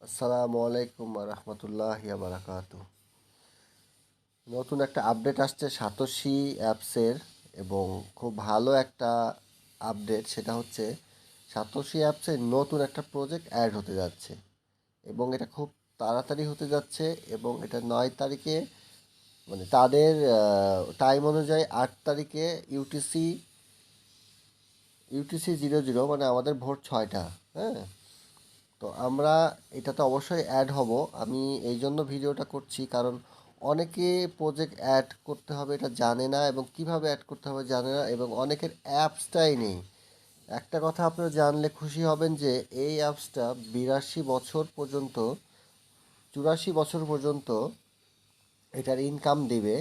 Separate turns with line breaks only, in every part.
আসসালামু আলাইকুম রহমতুল্লাহি বারাকাতু। নতুন একটা আপডেট আসছে সাতোশি অ্যাপসের, এবং খুব ভালো একটা আপডেট। সেটা হচ্ছে সাতোশি অ্যাপসে নতুন একটা প্রজেক্ট অ্যাড হতে যাচ্ছে, এবং এটা খুব তাড়াতাড়ি হতে যাচ্ছে। এবং এটা 9 তারিখে, মানে তাদের টাইম অনুযায়ী 8 তারিখে ইউটিসি ইউটিসি 00, মানে আমাদের ভোর 6টা। হ্যাঁ, তো আমরা এটাতে অবশ্যই অ্যাড হব। আমি এই জন্য ভিডিওটা করছি, কারণ অনেকে প্রজেক্ট অ্যাড করতে হবে এটা জানে না, এবং কিভাবে অ্যাড করতে হবে জানে না, এবং অনেকের অ্যাপসটাই নেই। একটা কথা আপনারা জানলে খুশি হবেন যে এই অ্যাপসটা 82 বছর পর্যন্ত, 84 বছর পর্যন্ত এটার ইনকাম দিবে।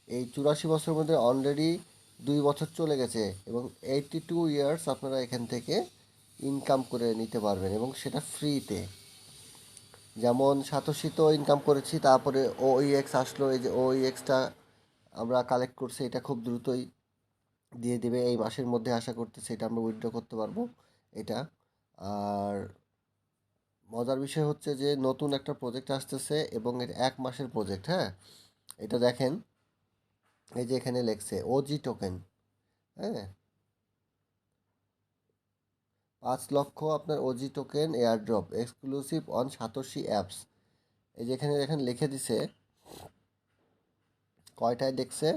এই 84 বছরের মধ্যে অলরেডি 2 বছর চলে গেছে, এবং 82 ইয়ার্স আপনারা এখান থেকে ইনকাম করে নিতে পারবেন, এবং সেটা ফ্রিতে। যেমন সাতোশি তো ইনকাম করেছি, তারপরে OEX আসলো। এই যে OEXটা আমরা কালেক্ট করছি, এটা খুব দ্রুতই দিয়ে দেবে। এই মাসের মধ্যে আশা করতেছি এটা আমরা উইথড্র করতে পারবো এটা। আর মজার বিষয় হচ্ছে যে নতুন একটা প্রজেক্ট আসতেছে, এবং এটা 1 মাসের প্রজেক্ট। হ্যাঁ, এটা দেখেন, এই যে এখানে লেখছে ওজি টোকেন। হ্যাঁ, 5 লক্ষ আপনার OG token airdrop exclusive on Satoshi apps. এই যে এখানে দেখেন লিখে দিছে কয়টায় দেখছে।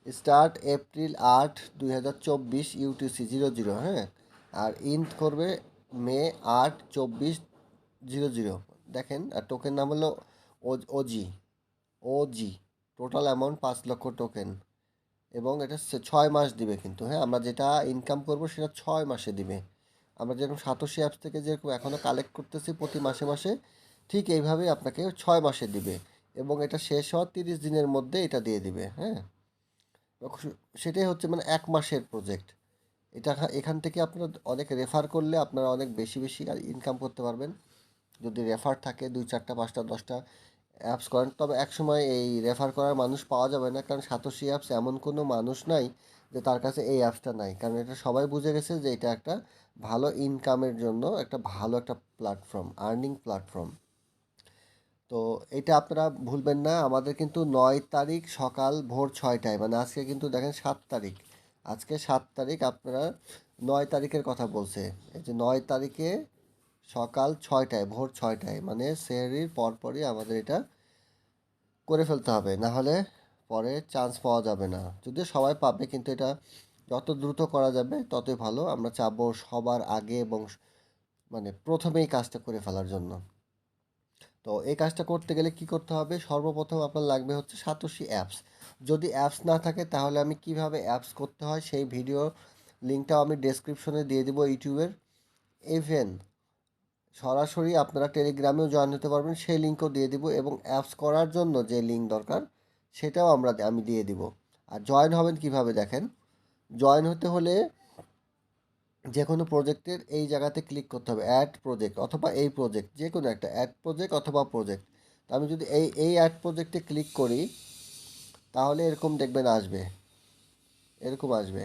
Start April 8, 2024 UTC 00। হ্যাঁ, আর ইন্ট করবে মে 8, 24, 00। দেখেন, আর টোকেন নাম হলো ওজি। ওজি টোটাল অ্যামাউন্ট 5 লক্ষ টোকেন, এবং এটা 6 মাস দিবে কিন্তু। হ্যাঁ, আমরা যেটা ইনকাম করব সেটা 6 মাসে দিবে। আমরা যেরকম সাতোশি অ্যাপস থেকে যেরকম এখনও কালেক্ট করতেছি প্রতি মাসে মাসে, ঠিক এইভাবেই আপনাকে 6 মাসে দিবে, এবং এটা শেষ হওয়ার 30 দিনের মধ্যে এটা দিয়ে দিবে। হ্যাঁ, সেটাই হচ্ছে মানে 1 মাসের প্রজেক্ট। এটা এখান থেকে আপনারা অনেক রেফার করলে আপনারা অনেক বেশি বেশি ইনকাম করতে পারবেন। যদি রেফার থাকে 2, 4, 5, 10টা অ্যাপস করেন, তবে একসময় এই রেফার করার মানুষ পাওয়া যাবে না, কারণ সাতোশি অ্যাপস এমন কোনো মানুষ নাই যে তার কাছে এই অ্যাপসটা নাই। কারণ এটা সবাই বুঝে গেছে যে এটা একটা ভালো ইনকামের জন্য একটা ভালো একটা প্ল্যাটফর্ম, আর্নিং প্ল্যাটফর্ম। তো এটা আপনারা ভুলবেন না। আমাদের কিন্তু 9 তারিখ সকাল ভোর 6টায়, মানে আজকে কিন্তু দেখেন 7 তারিখ, আজকে 7 তারিখ, আপনারা 9 তারিখের কথা বলছে। এই যে 9 তারিখে সকাল 6টায়, ভোর 6টায়, মানে সেহরির পরপরই আমাদের এটা করে ফেলতে হবে, না হলে পরে চান্স পাওয়া যাবে না। যদিও সবাই পাবে, কিন্তু এটা যত দ্রুত করা যাবে ততই ভালো। আমরা চাবো সবার আগে এবং মানে প্রথমেই কাজটা করে ফেলার জন্য। তো এই কাজটা করতে গেলে কি করতে হবে? সর্বপ্রথম আপনার লাগবে হচ্ছে সাতোশি অ্যাপস। যদি অ্যাপস না থাকে তাহলে আমি কিভাবে অ্যাপস করতে হয় সেই ভিডিও লিঙ্কটাও আমি ডেসক্রিপশনে দিয়ে দেবো ইউটিউবের। ইভেন সরাসরি আপনারা টেলিগ্রামেও জয়েন হতে পারবেন, সেই লিঙ্কও দিয়ে দিব, এবং অ্যাপস করার জন্য যে লিঙ্ক দরকার সেটাও আমি দিয়ে দিব। আর জয়েন হবেন কিভাবে দেখেন। জয়েন হতে হলে যে কোনো প্রজেক্টের এই জায়গাতে ক্লিক করতে হবে, অ্যাড প্রজেক্ট অথবা এই প্রজেক্ট, যে কোনো একটা অ্যাড প্রজেক্ট অথবা প্রজেক্ট। তো আমি যদি এই অ্যাড প্রজেক্টে ক্লিক করি, তাহলে এরকম দেখবেন আসবে, এরকম আসবে।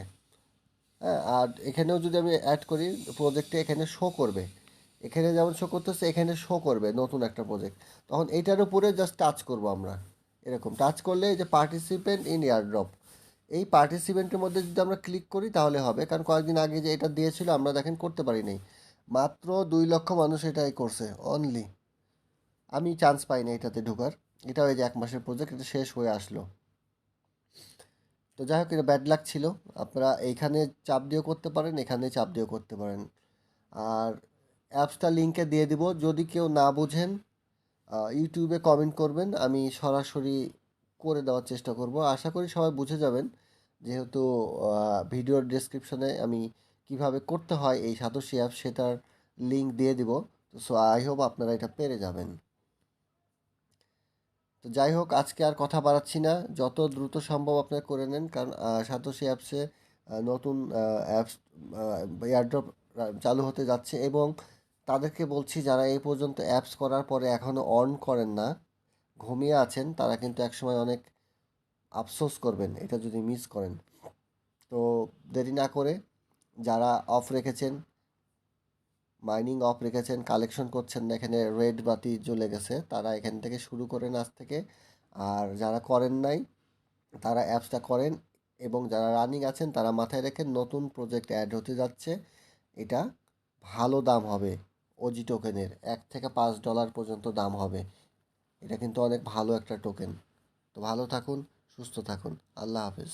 হ্যাঁ, আর এখানেও যদি আমি অ্যাড করি প্রজেক্টে, এখানে শো করবে। এখানে যেমন শো করতেছে এখানে শো করবে নতুন একটা প্রজেক্ট। তখন এইটার উপরে জাস্ট টাচ করব আমরা। এরকম টাচ করলে এই যে পার্টিসিপেন্ট ইন এয়ারড্রপ, এই পার্টিসিপেন্টের মধ্যে যদি আমরা ক্লিক করি তাহলে হবে। কারণ কয়েকদিন আগে যে এটা দিয়েছিল আমরা দেখেন করতে পারি নাই। মাত্র 2 লক্ষ মানুষ এটাই করছে অনলি। আমি চান্স পাই না এটাতে ঢোকার। এটা ওই যে 1 মাসের প্রজেক্ট, এটা শেষ হয়ে আসলো। তো যাই হোক, এটা ব্যাড লাক ছিল। আপনারা এইখানে চাপ দিয়েও করতে পারেন, এখানে চাপ দিয়েও করতে পারেন। আর অ্যাপসটা লিঙ্কে দিয়ে দিব। যদি কেউ না বুঝেন ইউটিউবে কমেন্ট করবেন, আমি সরাসরি করে দেওয়ার চেষ্টা করব। আশা করি সবাই বুঝে যাবেন, যেহেতু ভিডিওর ডেসক্রিপশনে আমি কিভাবে করতে হয় এই সাতোশি অ্যাপ সেটার লিঙ্ক দিয়ে দিব। তো সো আই হোপ আপনারা এটা পেরে যাবেন। তো যাই হোক, আজকে আর কথা বাড়াচ্ছি না, যত দ্রুত সম্ভব আপনারা করে নেন, কারণ সাতোশি অ্যাপসে নতুন অ্যাপস এয়ারড্রপ চালু হতে যাচ্ছে। এবং তাদেরকে বলছি, যারা এই পর্যন্ত অ্যাপস করার পরে এখনও অন করেন না, ঘুমিয়ে আছেন, তারা কিন্তু একসময় অনেক আফসোস করবেন এটা যদি মিস করেন। তো দেরি না করে যারা অফ রেখেছেন মাইনিং অফ রেখেছেন, কালেকশন করছেন না, এখানে রেড বাতি জ্বলে গেছে, তারা এখান থেকে শুরু করেন আজ থেকে। আর যারা করেন নাই তারা অ্যাপসটা করেন, এবং যারা রানিং আছেন তারা মাথায় রেখেন নতুন প্রজেক্ট অ্যাড হতে যাচ্ছে। এটা ভালো দাম হবে, ওজি টোকেনের $1 থেকে $5 পর্যন্ত দাম হবে। এটা কিন্তু অনেক ভালো একটা টোকেন। তো ভালো থাকুন, সুস্থ থাকুন, আল্লাহ হাফেজ।